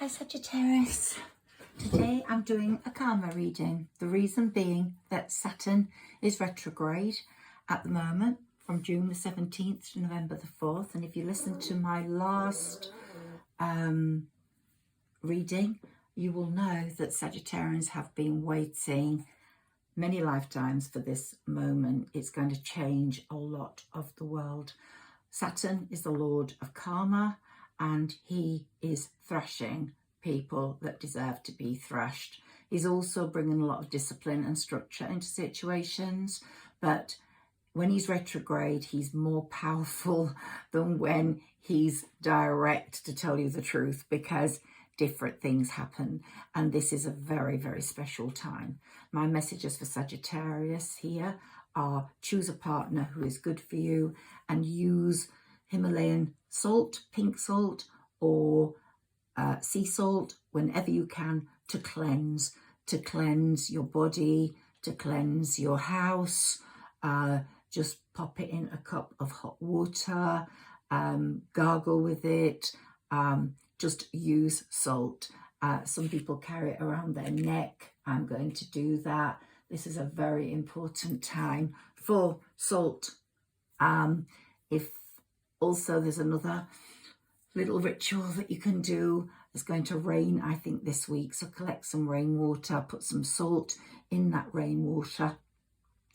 Hi Sagittarius. Today I'm doing a karma reading. The reason being that Saturn is retrograde at the moment from June the 17th to November the 4th. And if you listen to my last reading, you will know that Sagittarians have been waiting many lifetimes for this moment. It's going to change a lot of the world. Saturn is the Lord of karma, and he is thrashing people that deserve to be thrashed. He's also bringing a lot of discipline and structure into situations, but when he's retrograde, he's more powerful than when he's direct, to tell you the truth, because different things happen, and this is a very, very special time. My messages for Sagittarius here are: choose a partner who is good for you, and use Himalayan salt, pink salt, or sea salt whenever you can to cleanse your body, to cleanse your house. Just pop it in a cup of hot water, gargle with it, just use salt. Some people carry it around their neck. I'm going to do that. This is a very important time for salt. If also there's another little ritual that you can do. It's going to rain, I think, this week, so collect some rainwater, put some salt in that rainwater,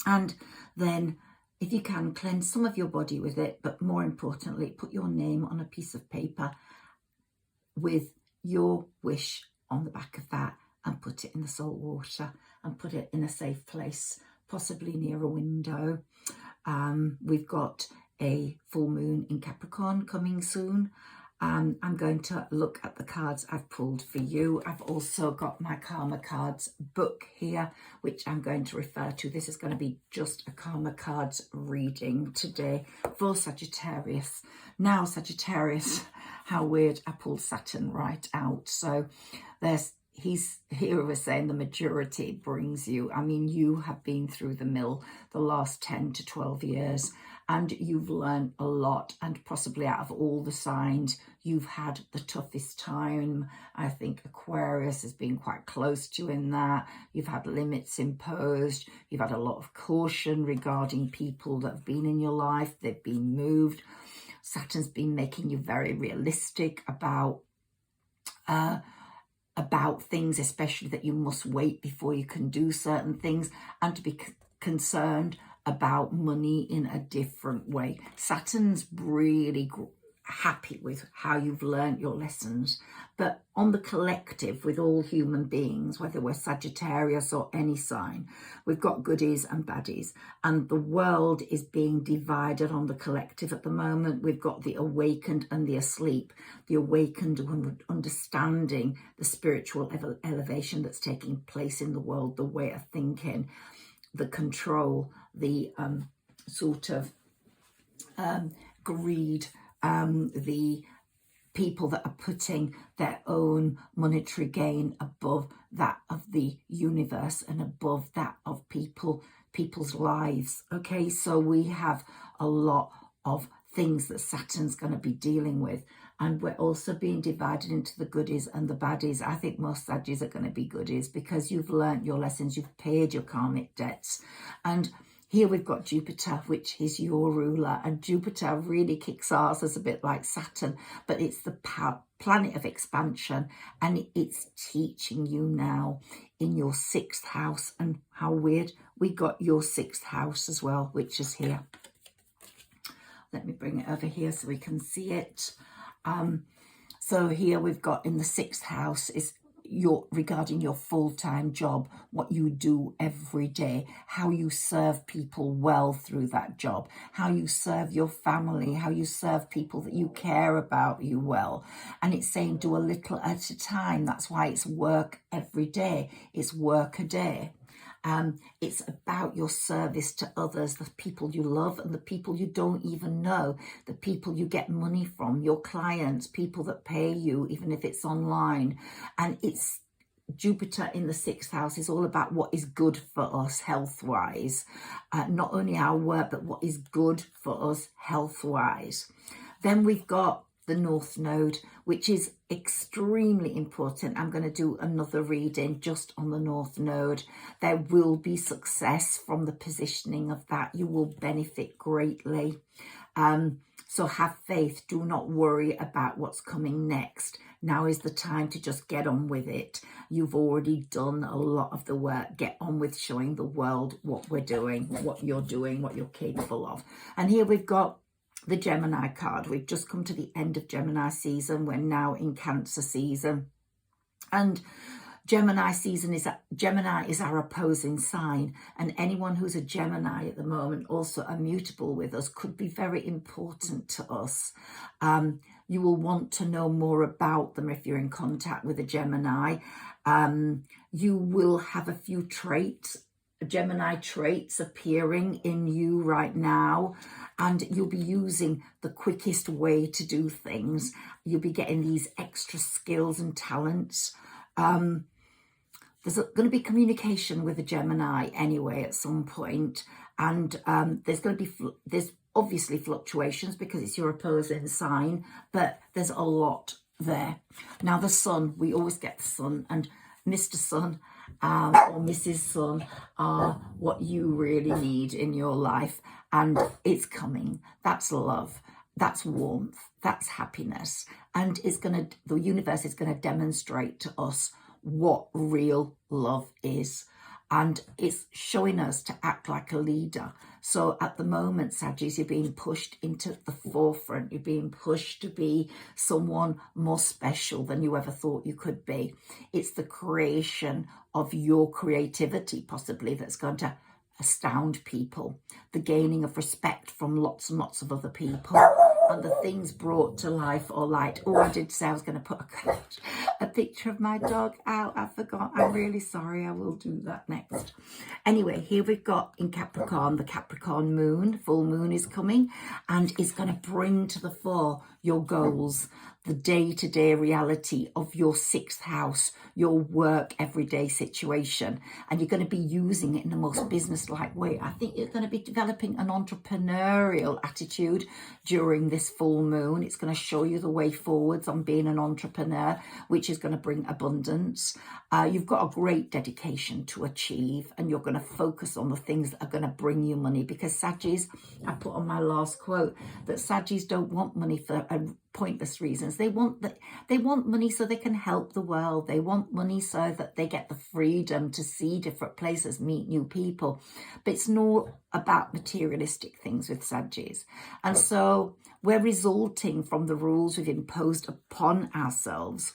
and then if you can, cleanse some of your body with it, but more importantly, put your name on a piece of paper with your wish on the back of that, and put it in the salt water and put it in a safe place, possibly near a window. We've got a full moon in Capricorn coming soon. I'm going to look at the cards I've pulled for you. I've also got my Karma Cards book here, which I'm going to refer to. This is going to be just a Karma Cards reading today for Sagittarius. Now, Sagittarius, how weird, I pulled Saturn right out. So he's here, we're saying the majority brings you. I mean, you have been through the mill the last 10 to 12 years, and you've learned a lot, and possibly out of all the signs, you've had the toughest time. I think Aquarius has been quite close to you in that. You've had limits imposed. You've had a lot of caution regarding people that have been in your life. They've been moved. Saturn's been making you very realistic about things, especially that you must wait before you can do certain things, and to be concerned about money in a different way. Saturn's really happy with how you've learned your lessons, but on the collective, with all human beings, whether we're Sagittarius or any sign, we've got goodies and baddies, and the world is being divided on the collective at the moment. We've got the awakened and the asleep. The awakened understanding the spiritual elevation that's taking place in the world, the way of thinking, the control, the sort of greed, the people that are putting their own monetary gain above that of the universe and above that of people's lives. Okay, so we have a lot of things that Saturn's going to be dealing with, and we're also being divided into the goodies and the baddies. I think most Saggis are going to be goodies because you've learnt your lessons, you've paid your karmic debts. And here we've got Jupiter, which is your ruler, and Jupiter really kicks ass, as a bit like Saturn, but it's the planet of expansion, and it's teaching you now in your 6th house. And how weird, we got your 6th house as well, which is here. Let me bring it over here so we can see it. So here we've got in the 6th house is regarding your full-time job, what you do every day, how you serve people well through that job, how you serve your family, how you serve people that you care about you well. And it's saying do a little at a time. That's why it's work every day. It's work a day. It's about your service to others, the people you love and the people you don't even know, the people you get money from, your clients, people that pay you, even if it's online. And it's Jupiter in the 6th house is all about what is good for us health-wise, not only our work, but what is good for us health-wise. Then we've got the North Node, which is extremely important. I'm going to do another reading just on the North Node. There will be success from the positioning of that. You will benefit greatly. So have faith. Do not worry about what's coming next. Now is the time to just get on with it. You've already done a lot of the work. Get on with showing the world what we're doing, what you're capable of. And here we've got the Gemini card. We've just come to the end of Gemini season. We're now in Cancer season. And Gemini is our opposing sign, and anyone who's a Gemini at the moment, also immutable with us, could be very important to us. You will want to know more about them if you're in contact with a Gemini. You will have a few Gemini traits appearing in you right now, and you'll be using the quickest way to do things. You'll be getting these extra skills and talents. There's going to be communication with a Gemini anyway at some point, and there's obviously fluctuations because it's your opposing sign, but there's a lot there. Now the Sun, we always get the Sun, and Mr. Sun or Mrs. Sun are what you really need in your life, and it's coming. That's love. That's warmth. That's happiness, and the universe is going to demonstrate to us what real love is, and it's showing us to act like a leader. So at the moment, Sagittarius, you're being pushed into the forefront. You're being pushed to be someone more special than you ever thought you could be. It's the creation of your creativity possibly that's going to astound people, the gaining of respect from lots and lots of other people, and the things brought to life or light. Oh, I did say I was going to put a picture of my dog out. I forgot. I'm really sorry. I will do that next. Anyway, here we've got in Capricorn, the Capricorn moon. Full moon is coming, and it's going to bring to the fore your goals, the day-to-day reality of your 6th house, your work everyday situation, and you're going to be using it in the most business-like way. I think you're going to be developing an entrepreneurial attitude during this full moon. It's going to show you the way forwards on being an entrepreneur, which is going to bring abundance. You've got a great dedication to achieve, and you're going to focus on the things that are going to bring you money, because Sagittarius, I put on my last quote that Sagittarius don't want money for pointless reasons. They want money so they can help the world. They want money so that they get the freedom to see different places, meet new people. But it's not about materialistic things with Sagittarius. And so we're resulting from the rules we've imposed upon ourselves.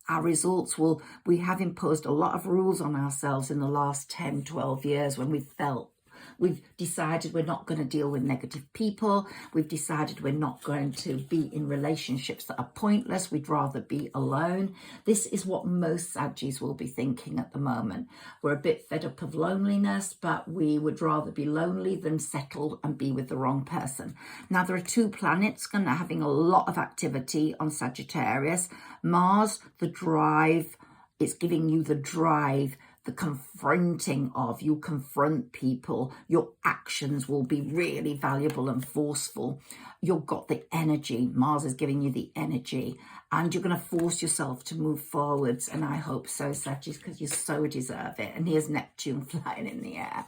Our results we have imposed a lot of rules on ourselves in the last 10, 12 years when we've decided we're not going to deal with negative people. We've decided we're not going to be in relationships that are pointless. We'd rather be alone. This is what most Sagittarius will be thinking at the moment. We're a bit fed up of loneliness, but we would rather be lonely than settle and be with the wrong person. Now, there are 2 planets having a lot of activity on Sagittarius. Mars, the drive. It's giving you the drive, the confronting of, you confront people, your actions will be really valuable and forceful. You've got the energy, Mars is giving you the energy, and you're going to force yourself to move forwards, and I hope so, Sagittarius, because you so deserve it. And here's Neptune flying in the air.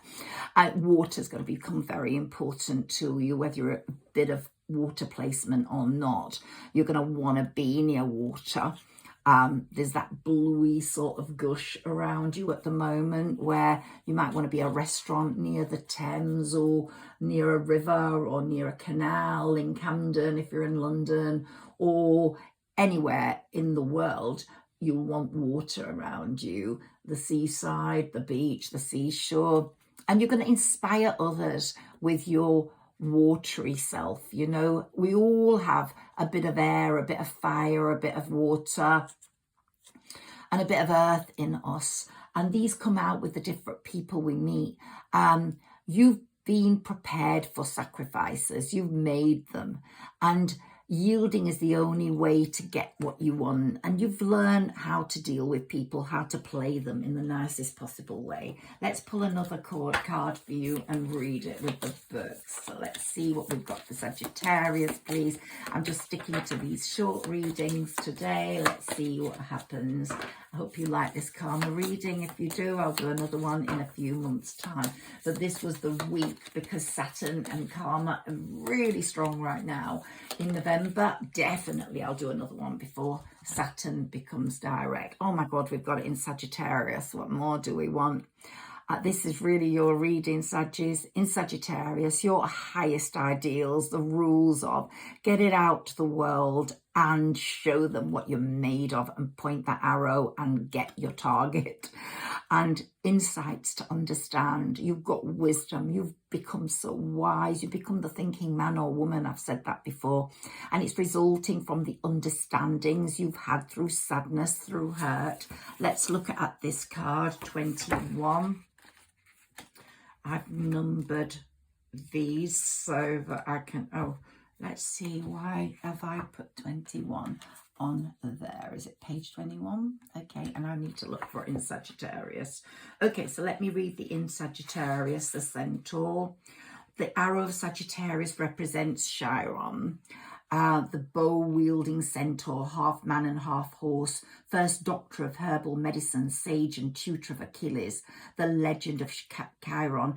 Water is going to become very important to you, whether you're a bit of water placement or not. You're going to want to be near water. There's that bluey sort of gush around you at the moment where you might want to be a restaurant near the Thames or near a river or near a canal in Camden if you're in London, or anywhere in the world. You'll want water around you, the seaside, the beach, the seashore, and you're going to inspire others with your watery self. You know, we all have a bit of air, a bit of fire, a bit of water, and a bit of earth in us, and these come out with the different people we meet. You've been prepared for sacrifices, you've made them, and Yielding is the only way to get what you want, and you've learned how to deal with people, how to play them in the nicest possible way. Let's pull another card for you and read it with the books. So let's see what we've got for Sagittarius, please. I'm just sticking to these short readings today. Let's see what happens. I hope you like this karma reading. If you do, I'll do another one in a few months' time. But this was the week, because Saturn and karma are really strong right now. In November, definitely I'll do another one before Saturn becomes direct. Oh my God, we've got it in Sagittarius. What more do we want? This is really your reading, Sagittarius. In Sagittarius, your highest ideals, the rules of get it out to the world and show them what you're made of, and point that arrow and get your target. And insights to understand. You've got wisdom. You've become so wise. You become the thinking man or woman. I've said that before. And it's resulting from the understandings you've had through sadness, through hurt. Let's look at this card, 21. I've numbered these so that I can, let's see, why have I put 21 on there? Is it page 21? Okay, and I need to look for it in Sagittarius. Okay, so let me read the in Sagittarius, the centaur. The arrow of Sagittarius represents Chiron. The bow-wielding centaur, half man and half horse, first doctor of herbal medicine, sage and tutor of Achilles. The legend of Chiron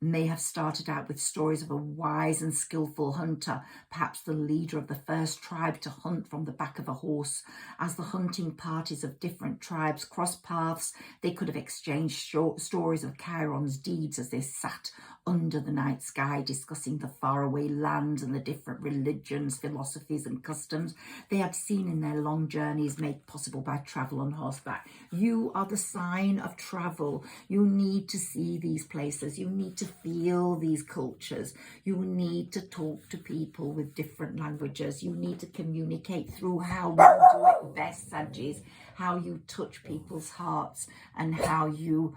may have started out with stories of a wise and skillful hunter, perhaps the leader of the first tribe to hunt from the back of a horse. As the hunting parties of different tribes crossed paths, they could have exchanged short stories of Chiron's deeds as they sat under the night sky, discussing the faraway lands and the different religions, philosophies and customs they had seen in their long journeys made possible by travel on horseback. You are the sign of travel. You need to see these places. You need to feel these cultures. You need to talk to people with different languages. You need to communicate through how you do it best, Sagittarius, how you touch people's hearts and how you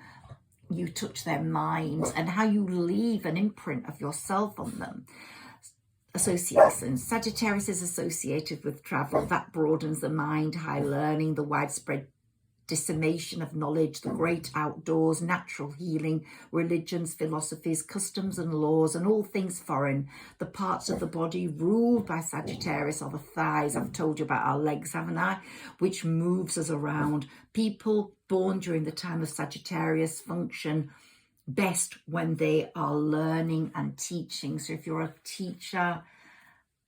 touch their minds and how you leave an imprint of yourself on them. Association. Sagittarius is associated with travel. That broadens the mind, high learning, the widespread dissemination of knowledge, the great outdoors, natural healing, religions, philosophies, customs and laws, and all things foreign. The parts of the body ruled by Sagittarius are the thighs. I've told you about our legs, haven't I? Which moves us around. People born during the time of Sagittarius function best when they are learning and teaching. So if you're a teacher,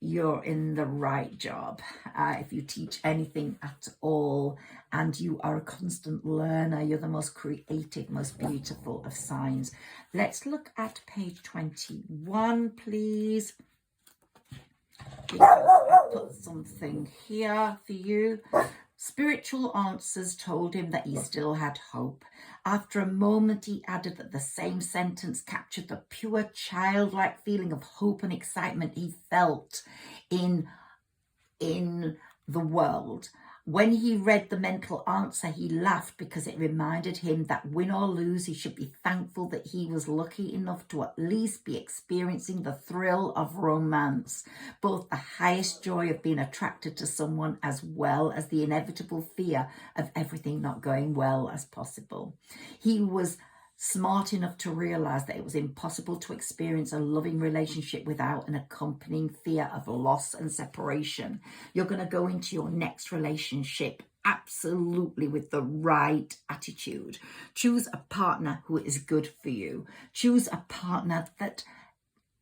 you're in the right job. If you teach anything at all and you are a constant learner, you're the most creative, most beautiful of signs. Let's look at page 21, please. I'll put something here for you. Spiritual answers told him that he still had hope. After a moment, he added that the same sentence captured the pure childlike feeling of hope and excitement he felt in the world. When he read the mental answer, he laughed because it reminded him that win or lose, he should be thankful that he was lucky enough to at least be experiencing the thrill of romance, both the highest joy of being attracted to someone as well as the inevitable fear of everything not going well as possible. He was smart enough to realize that it was impossible to experience a loving relationship without an accompanying fear of loss and separation. You're going to go into your next relationship absolutely with the right attitude. Choose a partner who is good for you. Choose a partner that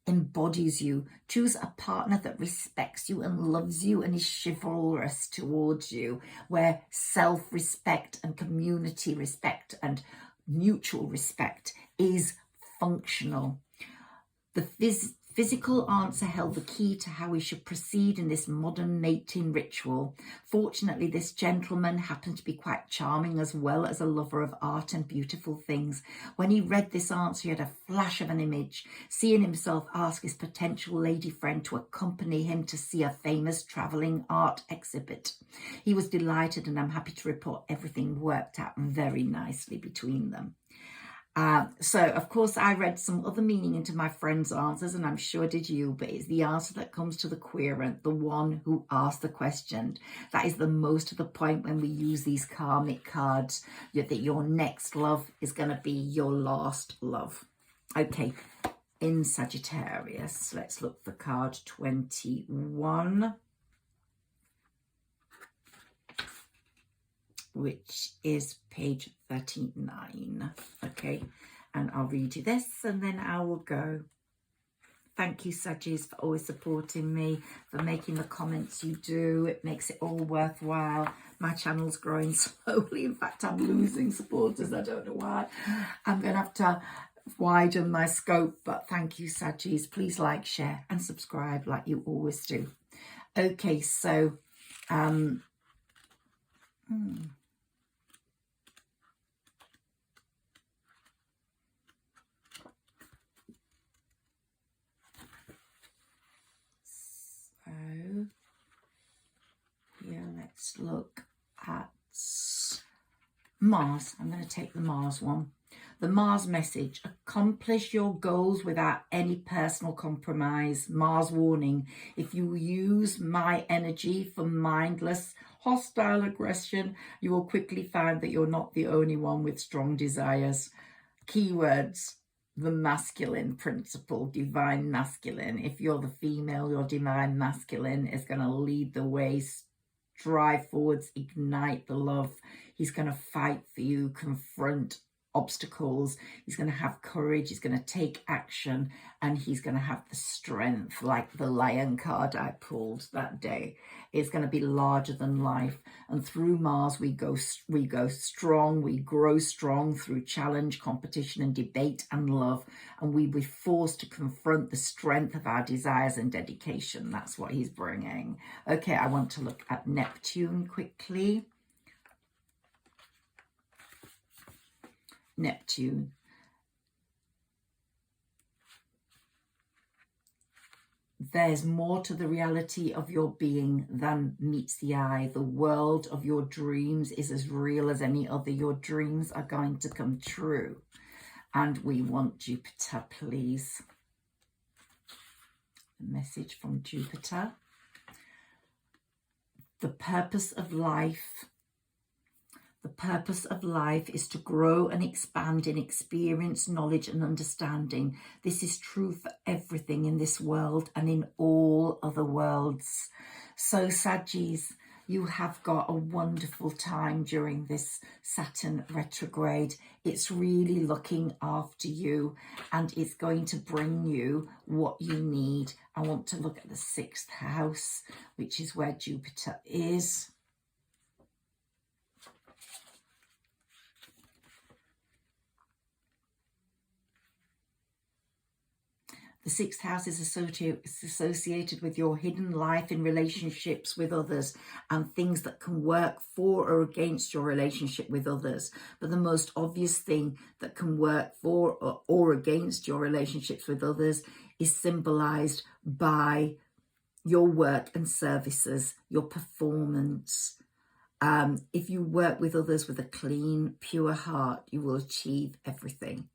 embodies you. Choose a partner that respects you and loves you and is chivalrous towards you, where self-respect and community respect and mutual respect is functional. The physical answer held the key to how we should proceed in this modern mating ritual. Fortunately, this gentleman happened to be quite charming as well as a lover of art and beautiful things. When he read this answer, he had a flash of an image, seeing himself ask his potential lady friend to accompany him to see a famous travelling art exhibit. He was delighted, and I'm happy to report everything worked out very nicely between them. So, of course, I read some other meaning into my friend's answers, and I'm sure did you, but it's the answer that comes to the querent, the one who asked the question. That is the most to the point when we use these karmic cards, that your next love is going to be your last love. Okay, in Sagittarius, let's look for card 21. Which is page 39. Okay, and I'll read you this and then I will go. Thank you, Saggis, for always supporting me, for making the comments you do. It makes it all worthwhile. My channel's growing slowly. In fact, I'm losing supporters. I don't know why. I'm going to have to widen my scope, but thank you, Saggis. Please like, share and subscribe like you always do. Okay, so here, let's look at Mars. I'm going to take the Mars one. The Mars message: accomplish your goals without any personal compromise. Mars warning: if you use my energy for mindless, hostile aggression, you will quickly find that you're not the only one with strong desires. Keywords: the masculine principle, divine masculine. If you're the female, your divine masculine is going to lead the way, drive forwards, ignite the love. He's going to fight for you, confront obstacles. He's going to have courage. He's going to take action, and he's going to have the strength, like the lion card I pulled that day. It's going to be larger than life. And through Mars, we go strong. We grow strong through challenge, competition, and debate and love. And we be forced to confront the strength of our desires and dedication. That's what he's bringing. Okay, I want to look at Neptune quickly. Neptune. There's more to the reality of your being than meets the eye. The world of your dreams is as real as any other. Your dreams are going to come true. And we want Jupiter, please. A message from Jupiter. The purpose of life. The purpose of life is to grow and expand in experience, knowledge and understanding. This is true for everything in this world and in all other worlds. So, Saggis, you have got a wonderful time during this Saturn retrograde. It's really looking after you, and it's going to bring you what you need. I want to look at the 6th house, which is where Jupiter is. The 6th house is associated with your hidden life in relationships with others and things that can work for or against your relationship with others. But the most obvious thing that can work for or against your relationships with others is symbolized by your work and services, your performance. If you work with others with a clean, pure heart, you will achieve everything.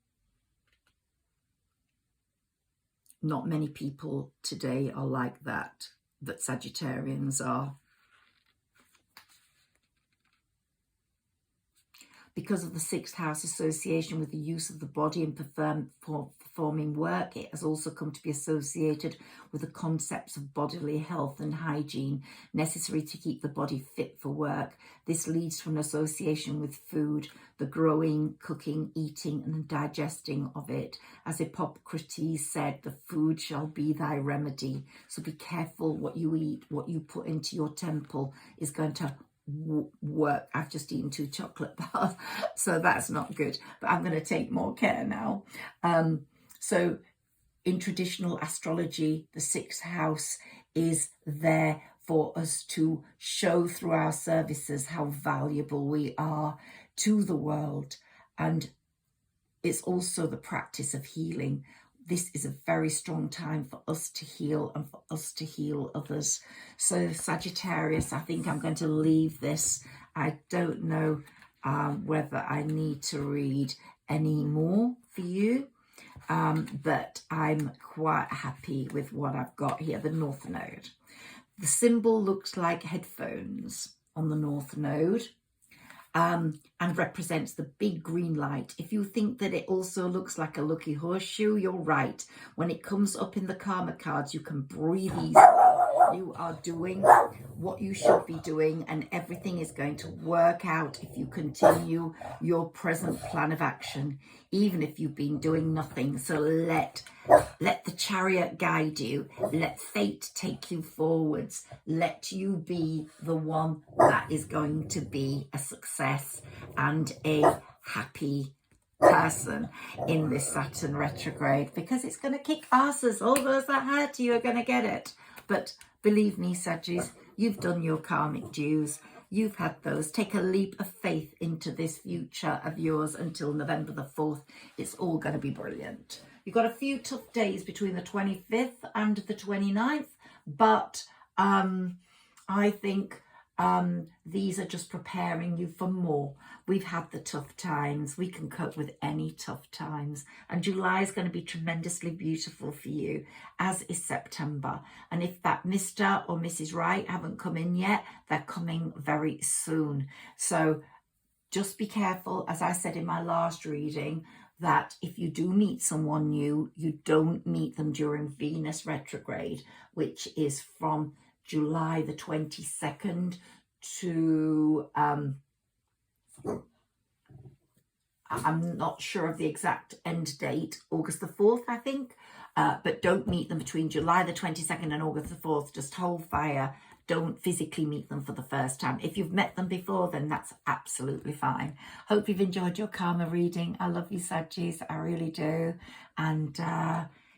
Not many people today are like that, but Sagittarians are. Because of the 6th house association with the use of the body in performing work, it has also come to be associated with the concepts of bodily health and hygiene necessary to keep the body fit for work. This leads to an association with food, the growing, cooking, eating and digesting of it. As Hippocrates said, the food shall be thy remedy. So be careful what you eat, what you put into your temple is going to work. I've just eaten 2 chocolate bars, so that's not good, but I'm going to take more care now. So in traditional astrology, the 6th house is there for us to show through our services how valuable we are to the world, and it's also the practice of healing. This is a very strong time for us to heal and for us to heal others. So Sagittarius, I think I'm going to leave this. I don't know whether I need to read anymore for you. But I'm quite happy with what I've got here, the North Node. The symbol looks like headphones on the North Node, and represents the big green light. If you think that it also looks like a lucky horseshoe, you're right. When it comes up in the karma cards, you can breathe easy. You are doing what you should be doing, and everything is going to work out if you continue your present plan of action, even if you've been doing nothing. So let the chariot guide you. Let fate take you forwards. Let you be the one that is going to be a success and a happy person in this Saturn retrograde, because it's going to kick asses. All those that hurt you are going to get it. But believe me, Sagittarius, you've done your karmic dues. You've had those. Take a leap of faith into this future of yours until November the 4th. It's all going to be brilliant. You've got a few tough days between the 25th and the 29th, but I think these are just preparing you for more. We've had the tough times. We can cope with any tough times. And July is going to be tremendously beautiful for you, as is September. And if that Mr. or Mrs. Right haven't come in yet, they're coming very soon. So just be careful, as I said in my last reading, that if you do meet someone new, you don't meet them during Venus retrograde, which is from July the 22nd to, I'm not sure of the exact end date, August the 4th, I think, but don't meet them between July the 22nd and August the 4th. Just hold fire. Don't physically meet them for the first time. If you've met them before, then that's absolutely fine. Hope you've enjoyed your karma reading. I love you, Sagittarius. I really do. And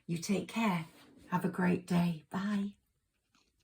you take care. Have a great day. Bye.